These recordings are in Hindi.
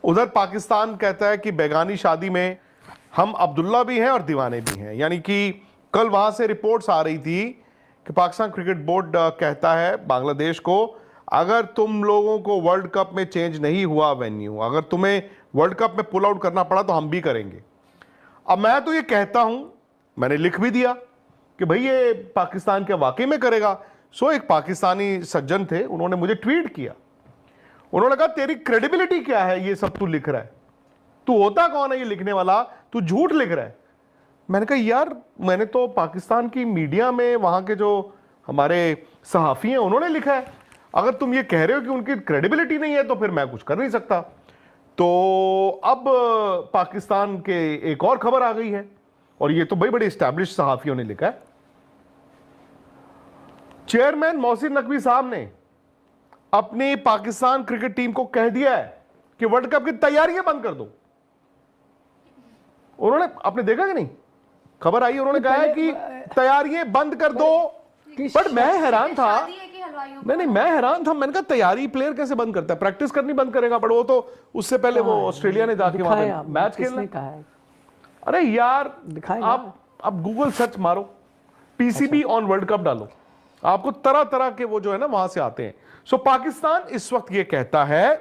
उधर पाकिस्तान कहता है कि बेगानी शादी में हम अब्दुल्ला भी हैं और दीवाने भी हैं। यानी कि कल वहां से रिपोर्ट्स आ रही थी कि पाकिस्तान क्रिकेट बोर्ड कहता है बांग्लादेश को, अगर तुम लोगों को वर्ल्ड कप में चेंज नहीं हुआ वेन्यू, अगर तुम्हें वर्ल्ड कप में पुल आउट करना पड़ा तो हम भी करेंगे। अब मैं तो ये कहता हूं, मैंने लिख भी दिया कि भाई ये पाकिस्तान क्या वाकई में करेगा। सो एक पाकिस्तानी सज्जन थे, उन्होंने मुझे ट्वीट किया, उन्होंने कहा तेरी क्रेडिबिलिटी क्या है, ये सब तू लिख रहा है, तू होता कौन है ये लिखने वाला, तू झूठ लिख रहा है। मैंने कहा यार मैंने तो पाकिस्तान की मीडिया में वहां के जो हमारे सहाफी हैं उन्होंने लिखा है, अगर तुम ये कह रहे हो कि उनकी क्रेडिबिलिटी नहीं है तो फिर मैं कुछ कर नहीं सकता। तो अब पाकिस्तान के एक और खबर आ गई है, और ये तो भाई बड़े स्टैब्लिश सहाफियों ने लिखा है। चेयरमैन मोहसिन नकवी साहब ने अपनी पाकिस्तान क्रिकेट टीम को कह दिया है कि वर्ल्ड कप की तैयारियां बंद कर दो। उन्होंने, आपने देखा कि नहीं, खबर आई, उन्होंने कहा है कि तैयारियां बंद कर दो। बट मैं हैरान था, नहीं मैं हैरान था, मैंने कहा तैयारी प्लेयर कैसे बंद करता है, प्रैक्टिस करनी बंद करेगा, बट वो तो उससे पहले वो ऑस्ट्रेलिया ने जाके वहां पे मैच खेलना। अरे यार आप गूगल सर्च मारो, पीसीबी ऑन वर्ल्ड कप डालो, आपको तरह तरह के वो जो है ना वहां से आते हैं। सो पाकिस्तान इस वक्त ये कहता है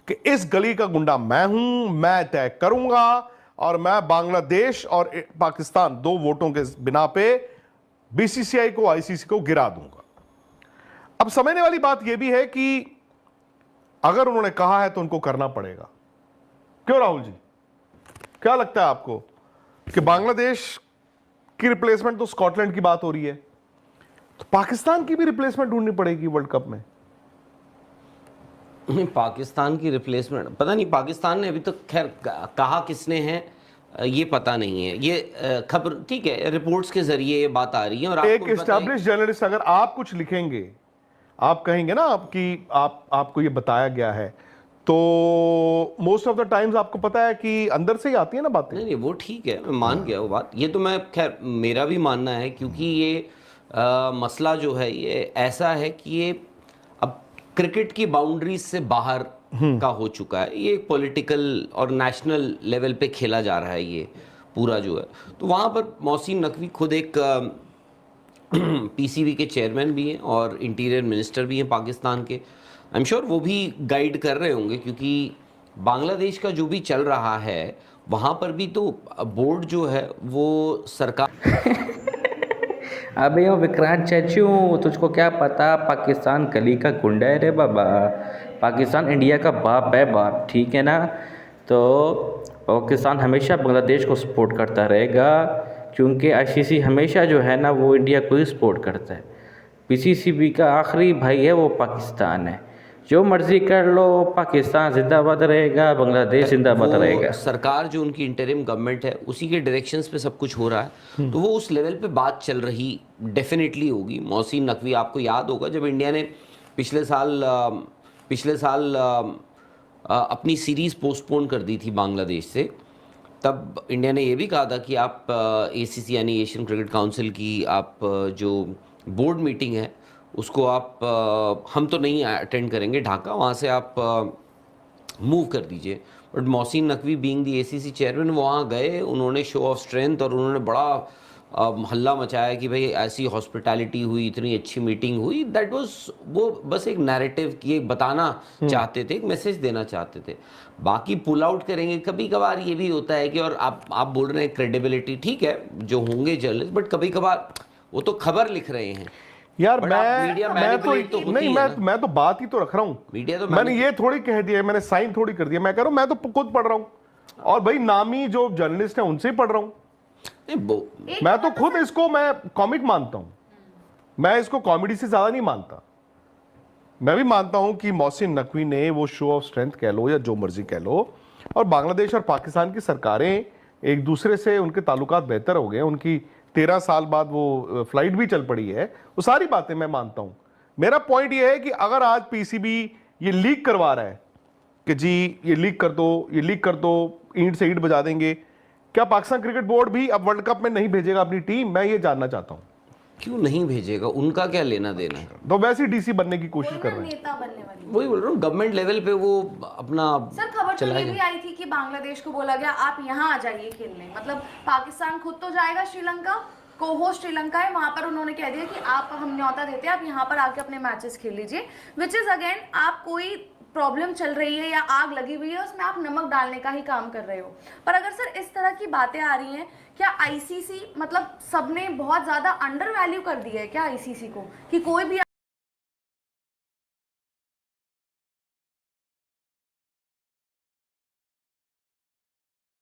कि इस गली का गुंडा मैं हूं, मैं तय करूंगा, और मैं बांग्लादेश और पाकिस्तान 2 वोटों के बिना पे बीसीसीआई को, आईसीसी को गिरा दूंगा। अब समझने वाली बात यह भी है कि अगर उन्होंने कहा है तो उनको करना पड़ेगा। क्यों राहुल जी, क्या लगता है आपको कि बांग्लादेश की रिप्लेसमेंट तो स्कॉटलैंड की बात हो रही है, तो पाकिस्तान की भी रिप्लेसमेंट ढूंढनी पड़ेगी वर्ल्ड कप में? पाकिस्तान की रिप्लेसमेंट पता नहीं, पाकिस्तान ने अभी तक खैर कहा किसने है ये पता नहीं है। ये खबर ठीक है, रिपोर्ट्स के जरिए ये बात आ रही है। और एक एस्टैब्लिश जर्नलिस्ट अगर आप कुछ लिखेंगे, आप कहेंगे ना आपको ये बताया गया है, तो मोस्ट ऑफ द टाइम्स आपको पता है कि अंदर से ही आती है ना बातें। नहीं वो ठीक है, मैं मान गया वो बात। ये तो मैं खैर मेरा भी मानना है, क्योंकि ये मसला जो है ये ऐसा है कि ये अब क्रिकेट की बाउंड्रीज से बाहर का हो चुका है। ये पॉलिटिकल और नेशनल लेवल पे खेला जा रहा है ये पूरा जो है। तो वहाँ पर मोहसिन नकवी खुद एक पीसीबी के चेयरमैन भी हैं और इंटीरियर मिनिस्टर भी हैं पाकिस्तान के। आई एम श्योर वो भी गाइड कर रहे होंगे, क्योंकि बांग्लादेश का जो भी चल रहा है वहाँ पर भी तो बोर्ड जो है वो सरकार अबे ओ विक्रांत चाचू, तुझको क्या पता पाकिस्तान कली का गुंडा है रे बाबा। पाकिस्तान इंडिया का बाप है, बाप, ठीक है ना। तो पाकिस्तान हमेशा बांग्लादेश को सपोर्ट करता रहेगा, क्योंकि आईसीसी हमेशा जो है ना वो इंडिया को ही सपोर्ट करता है। पीसीबी का आखिरी भाई है वो पाकिस्तान है। जो मर्जी कर लो, पाकिस्तान जिंदाबाद रहेगा, बांग्लादेश जिंदाबाद रहेगा। सरकार जो उनकी इंटरिम गवर्नमेंट है उसी के डायरेक्शंस पे सब कुछ हो रहा है, तो वो उस लेवल पे बात चल रही डेफिनेटली होगी। मोहसिन नकवी, आपको याद होगा जब इंडिया ने पिछले साल अपनी सीरीज़ पोस्टपोन कर दी थी बांग्लादेश से, तब इंडिया ने ये भी कहा था कि आप एसीसी यानी एशियन क्रिकेट काउंसिल की आप जो बोर्ड मीटिंग है उसको आप हम तो नहीं अटेंड करेंगे ढाका, वहाँ से आप मूव कर दीजिए। But Mohsin Naqvi being the ACC chairman वहाँ गए, उन्होंने शो ऑफ स्ट्रेंथ और उन्होंने बड़ा हल्ला मचाया कि भाई ऐसी हॉस्पिटैलिटी हुई, इतनी अच्छी मीटिंग हुई। दैट वाज, वो बस एक नैरेटिव की एक बताना चाहते थे, एक मैसेज देना चाहते थे। बाकी पुल आउट करेंगे, कभी कभार ये भी होता है कि, और आप बोल रहे हैं क्रेडिबिलिटी, ठीक है जो होंगे जर्नलिस्ट, बट कभी कभार वो तो खबर लिख रहे हैं यार। मैं तो बात ही तो रख रहा हूं। मीडिया तो मैंने ये थोड़ी कह दिया, मैंने साइन थोड़ी कर दिया। मैं कह रहा हूं मैं तो खुद पढ़ रहा हूं, और भाई नामी जो जर्नलिस्ट हैं उनसे ही पढ़ रहा हूं। मैं तो खुद इसको मैं कॉमिक मानता हूं, मैं इसको कॉमेडी से ज्यादा नहीं मानता। मैं भी मानता हूं कि मोहसिन नकवी ने वो शो ऑफ स्ट्रेंथ कह लो या जो मर्जी कह लो, और बांग्लादेश और पाकिस्तान की सरकारें एक दूसरे से, उनके ताल्लुकात बेहतर हो गए, उनकी 13 साल बाद वो फ्लाइट भी चल पड़ी है, वो सारी बातें मैं मानता हूं। मेरा पॉइंट ये है कि अगर आज पीसीबी ये लीक करवा रहा है कि जी ये लीक कर दो, ये लीक कर दो, ईंट से ईंट बजा देंगे, क्या पाकिस्तान क्रिकेट बोर्ड भी अब वर्ल्ड कप में नहीं भेजेगा अपनी टीम? मैं ये जानना चाहता हूं। क्यों नहीं भेजेगा, उनका क्या लेना देना है। तो वैसे ही डीसी बनने की कोशिश कर रहे हैं। नेता बनने वाली वही बोल रहा हूँ, गवर्नमेंट लेवल पे वो अपना सर खबर तो ये चलाएगा। भी आई थी कि बांग्लादेश को बोला गया आप यहाँ आ जाइए खेलने, मतलब पाकिस्तान खुद तो जाएगा श्रीलंका, को होस्ट श्रीलंका है, वहां पर उन्होंने कह दिया कि आप हम न्योता देते हैं, आप यहाँ पर आके अपने मैचेस खेल लीजिए, विच इज अगेन आप कोई प्रॉब्लम चल रही है या आग लगी हुई है उसमें आप नमक डालने का ही काम कर रहे हो। पर अगर सर इस तरह की बातें आ रही हैं, क्या आईसीसी मतलब सबने बहुत ज्यादा अंडर वैल्यू कर दिया है क्या आईसीसी को, कि कोई भी